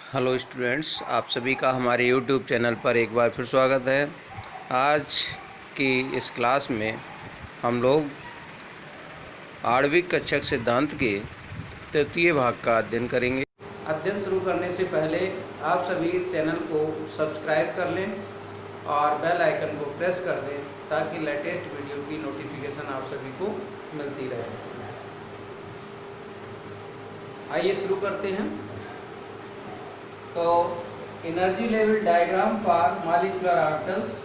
Hello students, आप सभी का हमारे यूट्यूब चैनल पर एक बार फिर स्वागत है। आज की इस क्लास में हम लोग आणविक कक्षक सिद्धांत के तृतीय भाग का अध्ययन करेंगे। अध्ययन शुरू करने से पहले आप सभी चैनल को सब्सक्राइब कर लें और बेल आइकन को प्रेस कर दें ताकि लेटेस्ट वीडियो की नोटिफिकेशन आप सभी को मिलती रहे। आइए शुरू करते हैं। तो energy level diagram for molecular orbitals,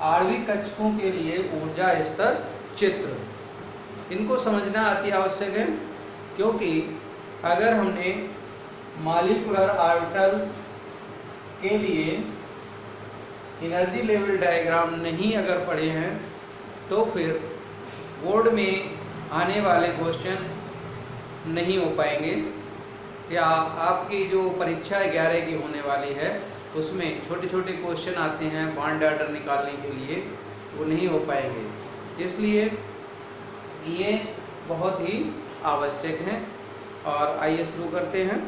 आणविक कक्षकों के लिए ऊर्जा स्तर चित्र, इनको समझना अति आवश्यक है, क्योंकि अगर हमने मॉलिक्यूलर ऑर्बिटल के लिए एनर्जी लेवल डायग्राम नहीं अगर पढ़े हैं तो फिर बोर्ड में आने वाले क्वेश्चन नहीं हो पाएंगे, या आपकी जो परीक्षा 11 की होने वाली है उसमें छोटे छोटे क्वेश्चन आते हैं बॉन्ड ऑर्डर निकालने के लिए, वो नहीं हो पाएंगे। इसलिए ये बहुत ही आवश्यक है। और आइए शुरू करते हैं।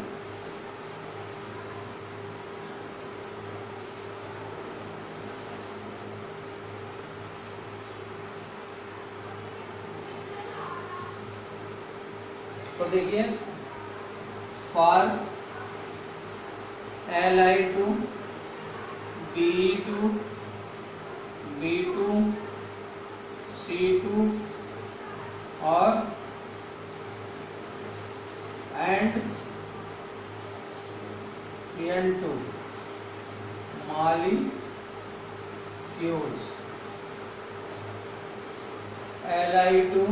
तो देखिए, for Li2, Be2, B2, C2 और and N2 molecules, Li2,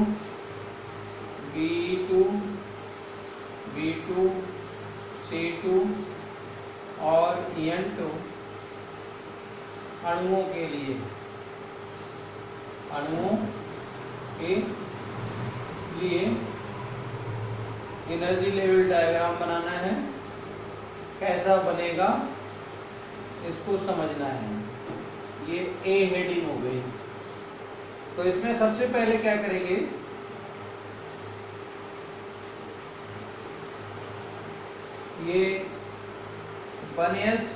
B2, B2, C2 और N2 अणुओं के लिए एनर्जी लेवल डायग्राम बनाना है। कैसा बनेगा इसको समझना है। ये ए हेडिंग हो गई। तो इसमें सबसे पहले क्या करेंगे, ये 1s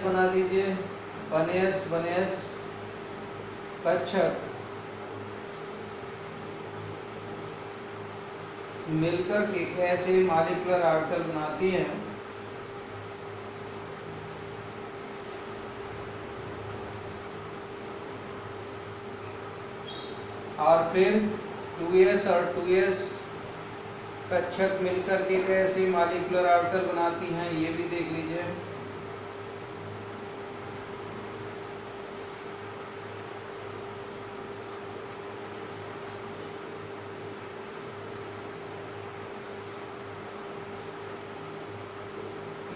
बना दीजिए। 1s कक्षक मिलकर के कैसे मॉलिक्यूलर ऑर्बिटल बनाती हैं, और फिर 2s और 2s कक्षक मिलकर के कैसे मॉलिक्यूलर ऑर्बिटल बनाती हैं, ये भी देख लीजिए।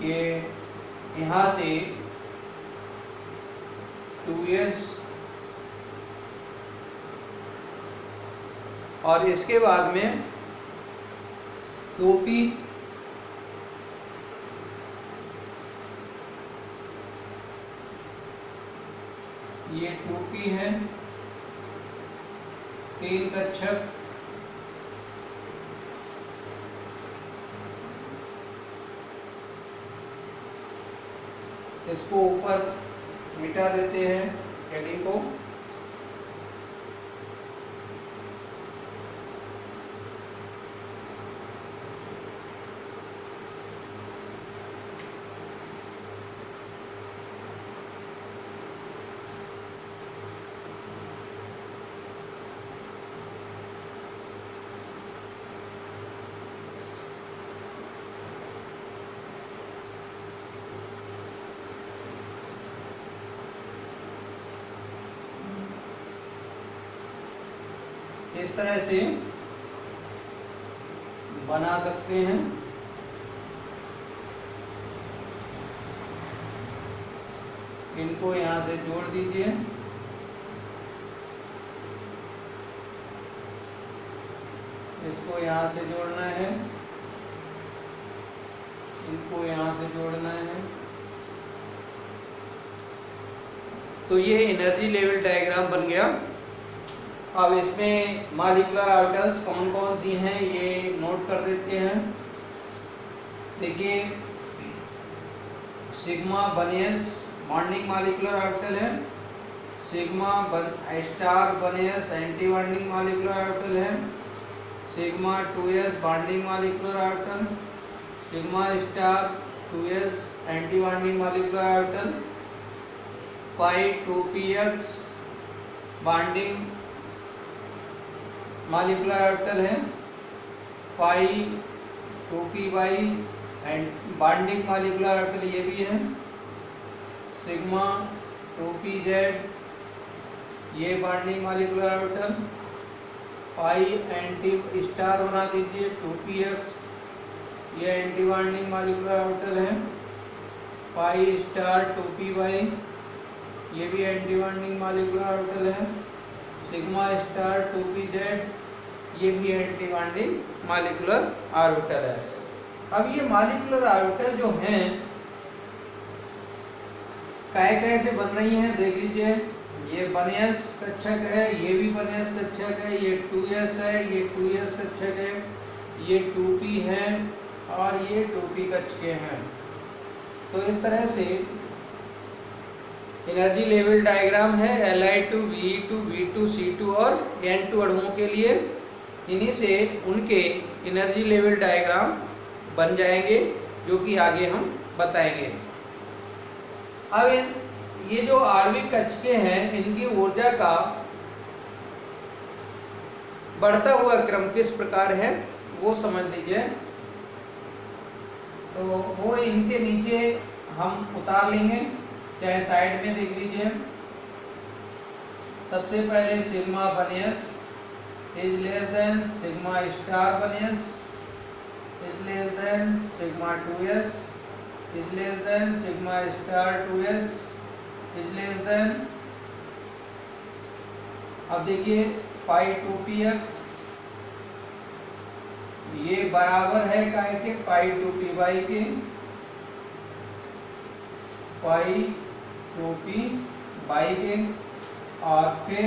ये यहाँ से 2s और इसके बाद में 2p, ये 2p है, 3 कक्षक, इसको ऊपर मिटा देते हैं हेडिंग को। इस तरह से बना सकते हैं। इनको यहाँ से जोड़ दीजिए। इसको यहाँ से जोड़ना है, इनको यहाँ से जोड़ना है। तो ये एनर्जी लेवल डायग्राम बन गया। अब इसमें मॉलिक्यूलर ऑर्बिटल्स कौन कौन सी हैं ये नोट कर देते हैं। देखिए sigma one s bonding molecular orbital है, sigma star one s anti bonding molecular orbital है, sigma 2s bonding molecular orbital, sigma star 2s anti bonding molecular orbital, pi 2px bonding molecular orbital है, pi 2py and bonding molecular orbital ये भी है, sigma 2pz ये bonding molecular orbital, pi anti star बना दीजिए 2px ये anti bonding molecular orbital है, पाई star 2py ये भी एंटी बॉन्डिंग मॉलिक्यूलर ऑर्बिटल है, सिग्मा स्टार 2pz ये भी एंटी बॉन्डिंग मॉलिक्यूलर ऑर्बिटल है। अब ये मॉलिक्यूलर ऑर्बिटल जो हैं कैसे बन रही हैं देख लीजिए। ये बनेस कक्षक है, ये भी बनेस कक्षक है, ये 2s है, ये 2s कक्षक है, ये 2p है और ये 2p कक्षके हैं। तो इस तरह से एनर्जी लेवल डायग्राम है Li2, Ve2, V2, C2 और N2 अणुओं के लिए। इन्हीं से उनके एनर्जी लेवल डायग्राम बन जाएंगे जो कि आगे हम बताएंगे। अब ये जो आणविक कक्षके हैं इनकी ऊर्जा का बढ़ता हुआ क्रम किस प्रकार है वो समझ लीजिए। तो वो इनके नीचे हम उतार लेंगे, चाहे साइड में देख लीजिए। सबसे पहले sigma one s is less than sigma star one s is less than sigma 2s is less than sigma star 2s is less than, अब देखिए पाई 2px ये बराबर है काय के पाई 2py के, पाई 2py के, और फिर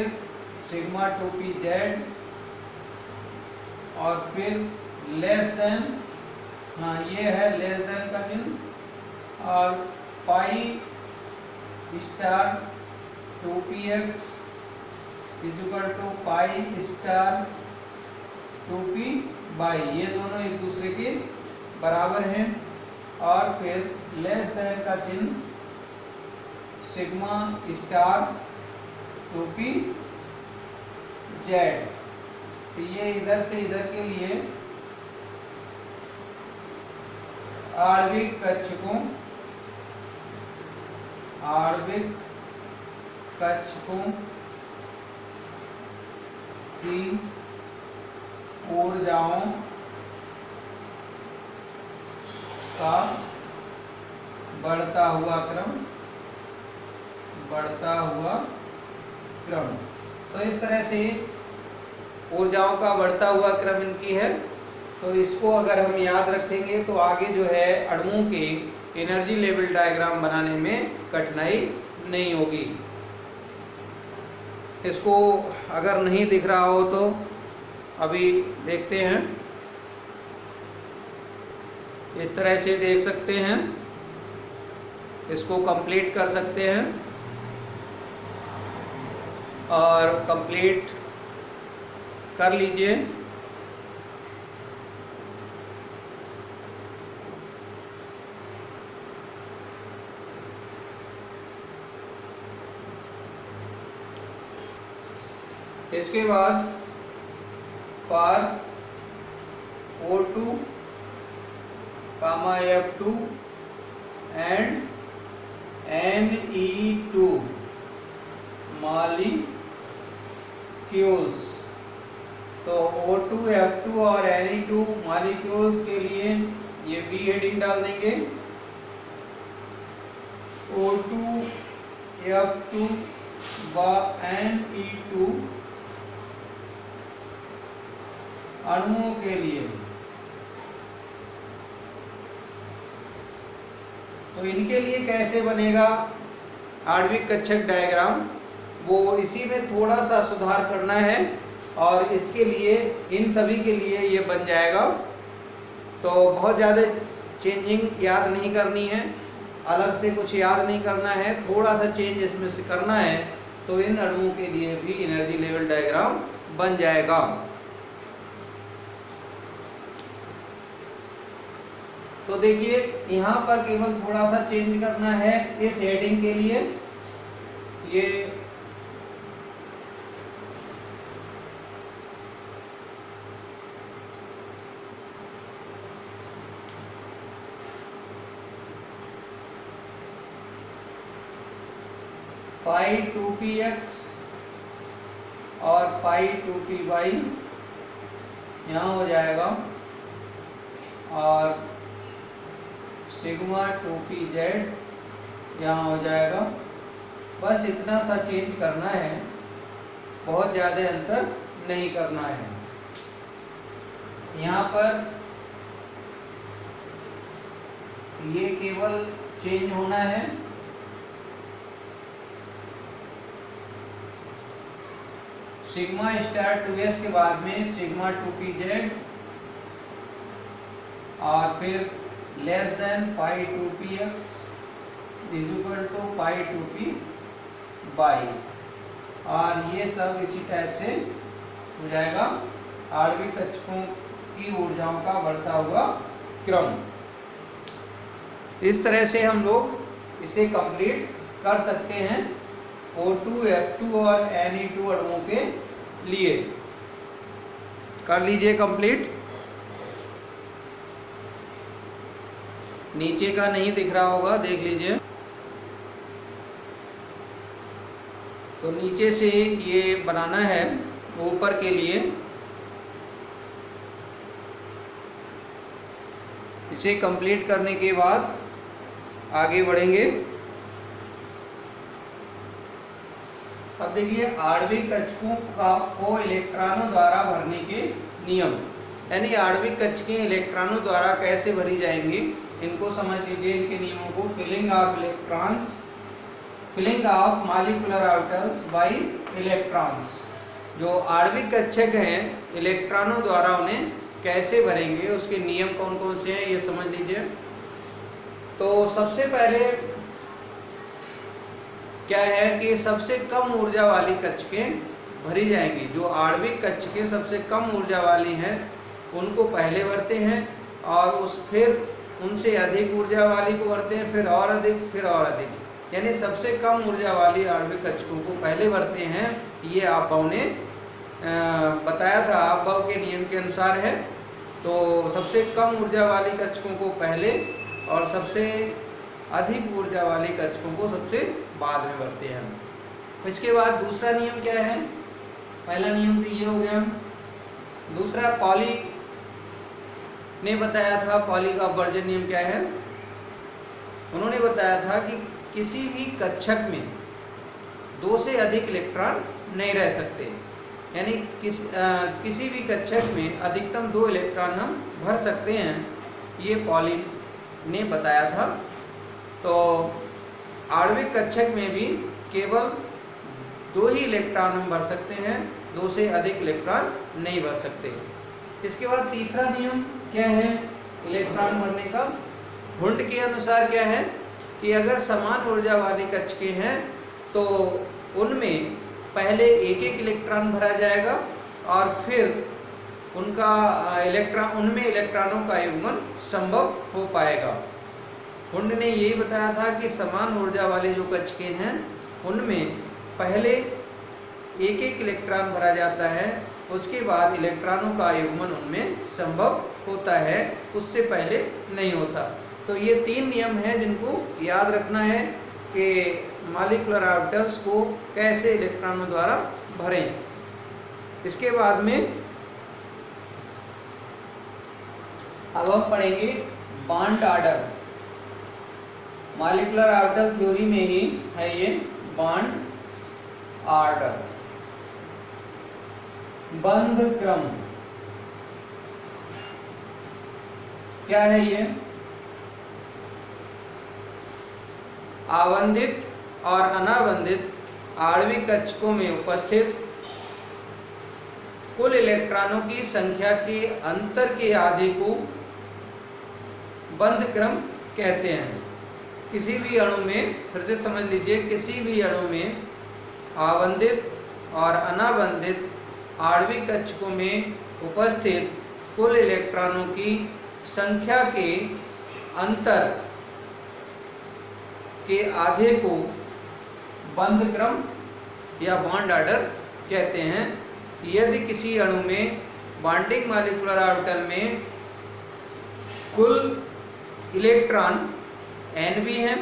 सिग्मा 2pz और फिर लेस देन, हाँ ये है लेस देन का चिन्ह, और pi star 2px equal to pi star 2py, ये दोनों एक दूसरे के बराबर हैं। और फिर लेस देन का चिन्ह सिग्मा स्टार 2pz। तो ये इधर से इधर के लिए आणविक कक्षकों की ऊर्जाओं का बढ़ता हुआ क्रम। तो इस तरह से ऊर्जाओं का बढ़ता हुआ क्रम इनकी है। तो इसको अगर हम याद रखेंगे तो आगे जो है अणुओं के एनर्जी लेवल डायग्राम बनाने में कठिनाई नहीं होगी। इसको अगर नहीं दिख रहा हो तो अभी देखते हैं, इस तरह से देख सकते हैं, इसको कंप्लीट कर सकते हैं और कंप्लीट कर लीजिए। इसके बाद for O2, F2 and Ne2 molecules. तो O2, F2 और Ne2 मॉलिक्यूल्स के लिए ये बी हेडिंग डाल देंगे। O2, F2 व Ne2 अणुओं के लिए, तो इनके लिए कैसे बनेगा आणविक कक्षक डायग्राम वो इसी में थोड़ा सा सुधार करना है और इसके लिए इन सभी के लिए ये बन जाएगा। तो बहुत ज़्यादा चेंजिंग याद नहीं करनी है, अलग से कुछ याद नहीं करना है, थोड़ा सा चेंज इसमें से करना है तो इन अणुओं के लिए भी एनर्जी लेवल डायग्राम बन जाएगा। तो देखिए यहाँ पर केवल थोड़ा सा चेंज करना है इस हेडिंग के लिए। ये पाई 2px और पाई 2py यहाँ हो जाएगा और सिग्मा 2pz यहाँ हो जाएगा। बस इतना सा चेंज करना है, बहुत ज़्यादा अंतर नहीं करना है। यहाँ पर ये केवल चेंज होना है, सिग्मा स्टार 2s के बाद में सिग्मा 2pz और फिर less than pi 2px is equal to pi 2py और ये सब इसी टाइप से हो जाएगा आणविक कक्षकों की ऊर्जाओं का बढ़ता हुआ क्रम। इस तरह से हम लोग इसे कंप्लीट कर सकते हैं O2, F2 और Ne2 अणुओं के लिए। कर लीजिए कंप्लीट। नीचे का नहीं दिख रहा होगा, देख लीजिए। तो नीचे से ये बनाना है ऊपर के लिए। इसे कंप्लीट करने के बाद आगे बढ़ेंगे। अब देखिए आणविक कक्षकों को इलेक्ट्रॉनों द्वारा भरने के नियम, यानी आणविक कक्षकें इलेक्ट्रॉनों द्वारा कैसे भरी जाएंगी इनको समझ लीजिए। इनके नियमों को filling of electrons, filling of molecular orbitals by electrons. जो आणविक कक्षक हैं इलेक्ट्रॉनों द्वारा उन्हें कैसे भरेंगे, उसके नियम कौन कौन से हैं ये समझ लीजिए। तो सबसे पहले क्या है कि सबसे कम ऊर्जा वाली कक्षकें भरी जाएंगी। जो आणविक कक्षकें सबसे कम ऊर्जा वाली हैं उनको पहले भरते हैं और फिर उनसे अधिक ऊर्जा वाली को भरते हैं, फिर और अधिक, फिर और अधिक। यानी सबसे कम ऊर्जा वाली आणविक कक्षकों को पहले भरते हैं। ये आपको ने बताया था, आपभाव के नियम के अनुसार है। तो सबसे कम ऊर्जा वाली कक्षकों को पहले और सबसे अधिक ऊर्जा वाली कक्षकों को सबसे बाद में भरते हैं। इसके बाद दूसरा नियम क्या है? पहला नियम तो ये हो गया। दूसरा पॉली ने बताया था, पॉली का अपवर्जन नियम क्या है? उन्होंने बताया था कि किसी भी कक्षक में 2 से अधिक इलेक्ट्रॉन नहीं रह सकते। यानी किसी भी कक्षक में अधिकतम 2 इलेक्ट्रॉन हम भर सकते हैं, ये पॉली ने बताया था। तो आणविक कक्षक में भी केवल 2 ही इलेक्ट्रॉन हम भर सकते हैं, 2 से अधिक इलेक्ट्रॉन नहीं भर सकते। इसके बाद तीसरा नियम क्या है इलेक्ट्रॉन भरने का? हुंड के अनुसार क्या है कि अगर समान ऊर्जा वाली कक्षकें हैं तो उनमें पहले एक एक इलेक्ट्रॉन भरा जाएगा और फिर उनमें इलेक्ट्रॉनों का युग्मन संभव हो पाएगा। हुंड ने यही बताया था कि समान ऊर्जा वाली जो कक्षकें हैं उनमें पहले एक एक इलेक्ट्रॉन भरा जाता है, उसके बाद इलेक्ट्रॉनों का युग्मन उनमें संभव होता है, उससे पहले नहीं होता। तो ये 3 नियम हैं जिनको याद रखना है कि मॉलिक्यूलर ऑर्बिटल्स को कैसे इलेक्ट्रॉनों द्वारा भरें। इसके बाद में अब हम पढ़ेंगे bond order. Molecular orbital theory में ही है ये बॉन्ड ऑर्डर, बंध क्रम। क्या है ये? आवंधित और अनावंधित आणविक कक्षकों में उपस्थित कुल इलेक्ट्रॉनों की संख्या के अंतर के आधे को बंध क्रम कहते हैं। किसी भी अणु में, फिर से समझ लीजिए, किसी भी अणु में आबंधित और अनाबंधित आणविक कक्षकों में उपस्थित कुल इलेक्ट्रॉनों की संख्या के अंतर के आधे को बंध क्रम या बॉन्ड ऑर्डर कहते हैं। यदि किसी अणु में बॉन्डिंग मॉलिक्यूलर ऑर्बिटल में कुल इलेक्ट्रॉन Nb हैं,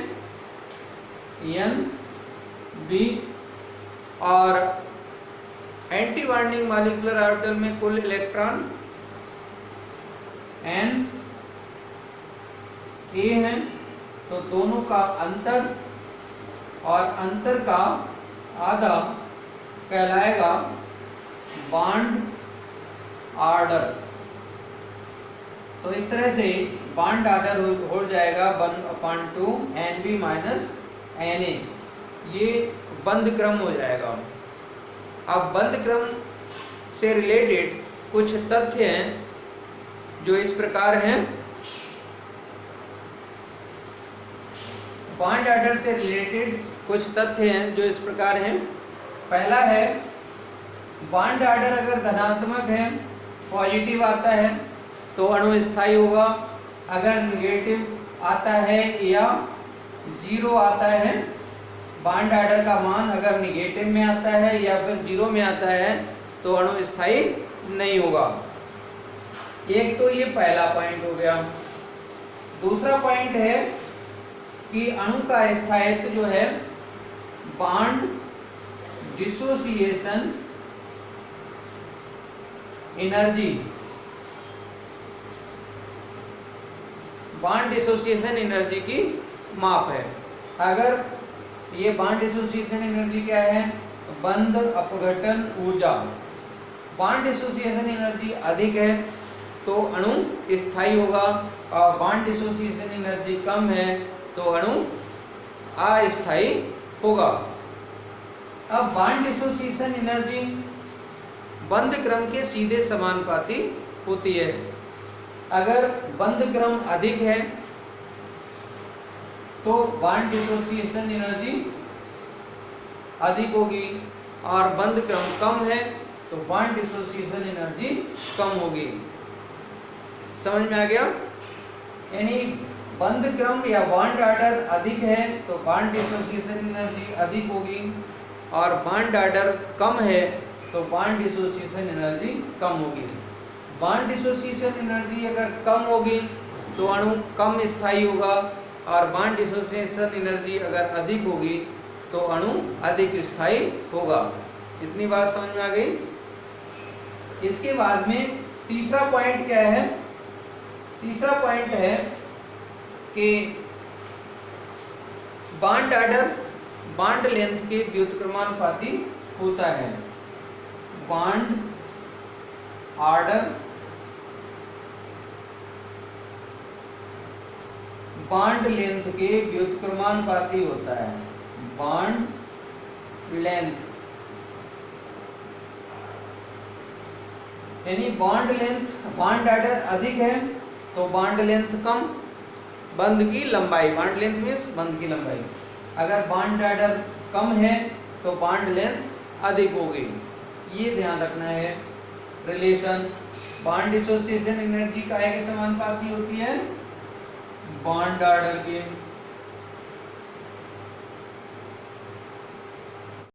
Nb, और एंटी बॉन्डिंग मॉलिक्यूलर ऑर्बिटल में कुल इलेक्ट्रॉन Na हैं, तो दोनों का अंतर और अंतर का आधा कहलाएगा बॉन्ड ऑर्डर। तो इस तरह से बॉन्ड ऑर्डर हो जाएगा 1/2 Nb माइनस Na, ये बंध क्रम हो जाएगा। अब बंध क्रम से रिलेटेड कुछ तथ्य हैं जो इस प्रकार हैं। बॉन्ड ऑर्डर से रिलेटेड कुछ तथ्य हैं जो इस प्रकार हैं। पहला है, बॉन्ड ऑर्डर अगर धनात्मक है, पॉजिटिव आता है तो अणु स्थायी होगा। अगर निगेटिव आता है या जीरो आता है, बॉन्ड ऑर्डर का मान अगर निगेटिव में आता है या फिर जीरो में आता है तो अणु स्थायी नहीं होगा। एक तो ये पहला पॉइंट हो गया। दूसरा पॉइंट है कि अणु का स्थायित्व जो है bond dissociation energy, bond dissociation energy की माप है। अगर ये बॉन्ड डिसोसिएशन एनर्जी क्या है? बंध अपघटन ऊर्जा। बॉन्ड डिसोसिएशन एनर्जी अधिक है तो अणु स्थायी होगा, और बॉन्ड डिसोसिएशन एनर्जी कम है तो अणु अस्थायी होगा। अब बॉन्ड डिसोसिएशन एनर्जी बंध क्रम के सीधे समानुपाती होती है। अगर बंध क्रम अधिक है तो बॉन्ड डिसोसिएशन एनर्जी अधिक होगी, और बंध क्रम कम है तो बॉन्ड डिसोसिएशन एनर्जी कम होगी। समझ में आ गया? यानी बंध क्रम या बॉन्ड ऑर्डर अधिक है तो बॉन्ड डिसोसिएशन एनर्जी अधिक होगी, और बॉन्ड ऑर्डर कम है तो बॉन्ड डिसोसिएशन एनर्जी कम होगी। बॉन्ड डिसोसिएशन एनर्जी अगर कम होगी तो अणु कम स्थायी होगा, और बॉन्ड डिसोसिएशन एनर्जी अगर अधिक होगी तो अणु अधिक स्थायी होगा। इतनी बात समझ में आ गई? इसके बाद में तीसरा पॉइंट क्या है? तीसरा पॉइंट है कि बॉन्ड ऑर्डर बॉन्ड लेंथ के व्युत्क्रमानुपाती होता है। बॉन्ड ऑर्डर बॉन्ड लेंथ के व्युत्क्रमानुपाती होता है। बॉन्ड लेंथ यानी बॉन्ड लेंथ, बॉन्ड ऑर्डर अधिक है तो बॉन्ड लेंथ कम, बंध की लंबाई, बॉन्ड लेंथ मीन्स बंध की लंबाई। अगर बॉन्ड ऑर्डर कम है तो बॉन्ड लेंथ अधिक होगी। ये ध्यान रखना है। रिलेशन बॉन्ड डिसोसिएशन एनर्जी काहे के समानुपाती होती है? बॉन्ड ऑर्डर के।